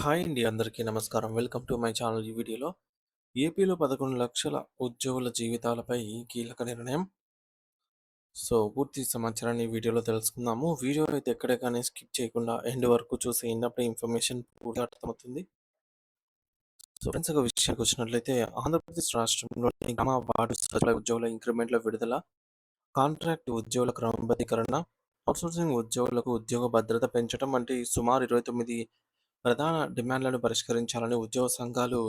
Hi అండి. అందరికీ నమస్కారం. Welcome to my channel. ఈ వీడియోలో ఏపీలో 11,00,000 ఉద్యోగుల జీవితాలపై కీలక నిర్ణయం. పూర్తి సమాచారాన్ని ఈ వీడియోలో తెలుసుకుందాము. వీడియో అయితే ఎక్కడ కానీ స్కిప్ చేయకుండా ఎండ్ వరకు చూసి ఇన్నప్పుడే ఇన్ఫర్మేషన్ పూర్తిగా అర్థమవుతుంది. ఫ్రెండ్స్, ఒక విషయానికి వచ్చినట్లయితే ఆంధ్రప్రదేశ్ రాష్ట్రంలోని గ్రామ వార్డు సచివాలయ ఉద్యోగుల ఇంక్రిమెంట్ల విడుదల, కాంట్రాక్ట్ ఉద్యోగుల క్రమబద్ధీకరణ, అవుట్సోర్సింగ్ ఉద్యోగులకు ఉద్యోగ భద్రత పెంచడం వంటి సుమారు 29 ప్రధాన డిమాండ్లను పరిష్కరించాలని ఉద్యోగ సంఘాలు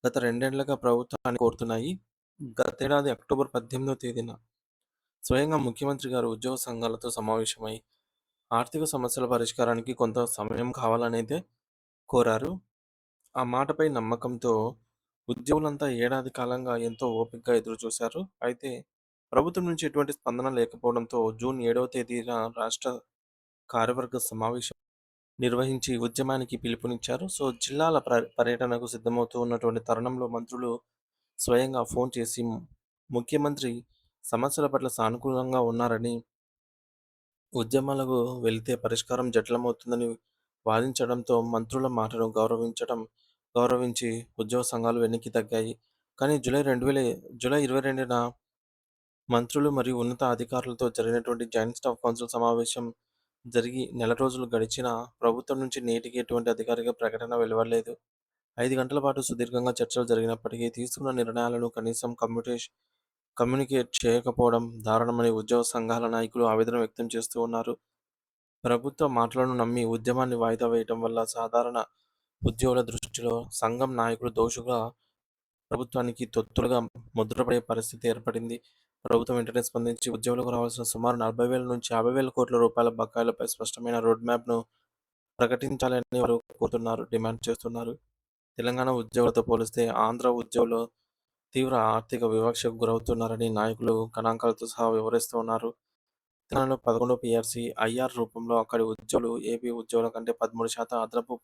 గత రెండేళ్లుగా ప్రభుత్వాన్ని కోరుతున్నాయి. గతేడాది అక్టోబర్ 18వ తేదీన స్వయంగా ముఖ్యమంత్రి గారు ఉద్యోగ సంఘాలతో సమావేశమై ఆర్థిక సమస్యల పరిష్కారానికి కొంత సమయం కావాలనేదే కోరారు. ఆ మాటపై నమ్మకంతో ఉద్యోగులంతా ఏడాది కాలంగా ఎంతో ఓపికగా ఎదురుచూశారు. అయితే ప్రభుత్వం నుంచి ఎటువంటి స్పందన లేకపోవడంతో జూన్ 7వ తేదీన రాష్ట్ర కార్యవర్గ సమావేశం నిర్వహించి ఉద్యమానికి పిలుపునిచ్చారు. జిల్లాల పర్యటనకు సిద్ధమవుతూ ఉన్నటువంటి తరుణంలో మంత్రులు స్వయంగా ఫోన్ చేసి ముఖ్యమంత్రి సమస్యల పట్ల సానుకూలంగా ఉన్నారని, ఉద్యమాలకు వెళితే పరిష్కారం జటిలమవుతుందని వాదించడంతో మంత్రుల మాటను గౌరవించి ఉద్యోగ సంఘాలు వెనక్కి తగ్గాయి. కానీ జూలై 22న మంత్రులు మరియు ఉన్నత అధికారులతో జరిగినటువంటి జాయింట్ స్టాఫ్ కౌన్సిల్ సమావేశం జరిగి నెల రోజులు గడిచినా ప్రభుత్వం నుంచి నేటికి ఎటువంటి అధికారిక ప్రకటన వెలువడలేదు. 5 గంటల పాటు సుదీర్ఘంగా చర్చలు జరిగినప్పటికీ తీసుకున్న నిర్ణయాలను కనీసం కమ్యూనికేట్ చేయకపోవడం దారుణమని ఉద్యోగ సంఘాల నాయకులు ఆవేదన వ్యక్తం చేస్తూ ఉన్నారు. ప్రభుత్వ మాటలను నమ్మి ఉద్యమాన్ని వాయిదా వేయడం వల్ల సాధారణ ఉద్యోగుల దృష్టిలో సంఘం నాయకులు దోషుగా, ప్రభుత్వానికి తొత్తులుగా ముద్రపడే పరిస్థితి ఏర్పడింది. ప్రభుత్వం వెంటనే స్పందించి ఉద్యోగులకు రావాల్సిన సుమారు 40,000 నుంచి 50,000 కోట్ల రూపాయల బకాయిలపై స్పష్టమైన రోడ్ మ్యాప్‌ను ప్రకటించాలని వారు డిమాండ్ చేస్తున్నారు. తెలంగాణ ఉద్యోగులతో పోలిస్తే ఆంధ్ర ఉద్యోగులు తీవ్ర ఆర్థిక వివక్షకు గురవుతున్నారని నాయకులు గణాంకాలతో సహా వివరిస్తూ ఉన్నారు. తెలంగాణలో 11 పీఆర్సీ, ఐఆర్ రూపంలో అక్కడి ఉద్యోగులు ఏపీ ఉద్యోగుల కంటే 13% అదనపు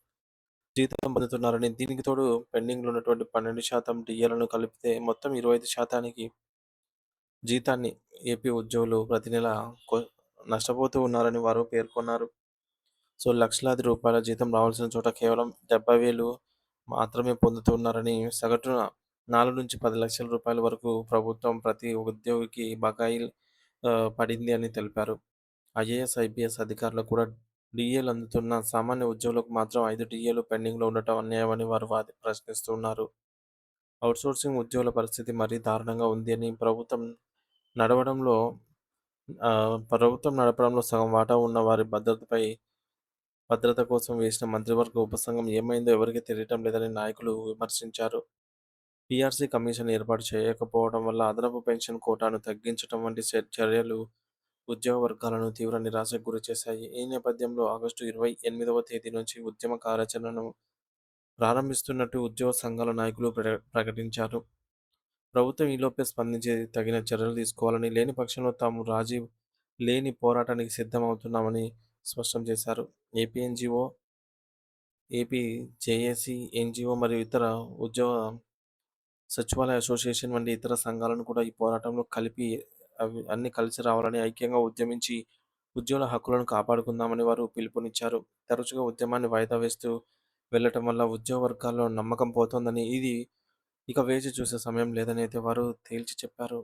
జీతం పొందుతున్నారని, దీనికి తోడు పెండింగ్‌లో ఉన్నటువంటి 12% డీఏలను కలిపితే మొత్తం 25% జీతాన్ని ఏపీ ఉద్యోగులు ప్రతి నెల కొ నష్టపోతూ ఉన్నారని వారు పేర్కొన్నారు. లక్షలాది రూపాయల జీతం రావాల్సిన చోట కేవలం 70,000 మాత్రమే పొందుతున్నారని, సగటున 4-10 లక్షల రూపాయల వరకు ప్రభుత్వం ప్రతి ఉద్యోగికి బకాయిలు పడింది అని తెలిపారు. ఐఏఎస్, ఐపీఎస్ అధికారులకు కూడా డీఏలు అందుతున్న సామాన్య ఉద్యోగులకు మాత్రం 5 డీఏలు పెండింగ్‌లో ఉండటం అన్యాయమని వారు ప్రశ్నిస్తున్నారు. అవుట్సోర్సింగ్ ఉద్యోగుల పరిస్థితి మరీ దారుణంగా ఉంది అని, ప్రభుత్వం నడపడంలో సగం వాటా ఉన్న వారి భద్రత కోసం వేసిన మంత్రివర్గ ఉపసంఘం ఏమైందో ఎవరికీ తెలియటం లేదని నాయకులు విమర్శించారు. పీఆర్సీ కమిషన్ ఏర్పాటు చేయకపోవడం వల్ల అదనపు పెన్షన్ కోటాను తగ్గించడం వంటి చర్యలు ఉద్యోగ వర్గాలను తీవ్ర నిరాశకు గురిచేశాయి. ఈ నేపథ్యంలో ఆగస్టు 28వ తేదీ నుంచి ఉద్యమ కార్యాచరణను ప్రారంభిస్తున్నట్టు ఉద్యోగ సంఘాల నాయకులు ప్రకటించారు. ప్రభుత్వం ఈలోపే స్పందించి తగిన చర్యలు తీసుకోవాలని, లేని పక్షంలో తాము రాజీ లేని పోరాటానికి సిద్ధమవుతున్నామని స్పష్టం చేశారు. ఏపీ జేఏసీ, ఎన్జీఓ మరియు ఇతర ఉద్యోగ సచివాలయ అసోసియేషన్ వంటి ఇతర సంఘాలను కూడా ఈ పోరాటంలో అన్ని కలిసి రావాలని, ఐక్యంగా ఉద్యమించి ఉద్యోగుల హక్కులను కాపాడుకుందామని వారు పిలుపునిచ్చారు. తరచుగా ఉద్యమాన్ని వాయిదా వేస్తూ వెళ్ళటం వల్ల ఉద్యోగ వర్గాల్లో నమ్మకం పోతోందని, ఇక వేచి చూసే సమయం లేదని అయితే వారు తేల్చి చెప్పారు.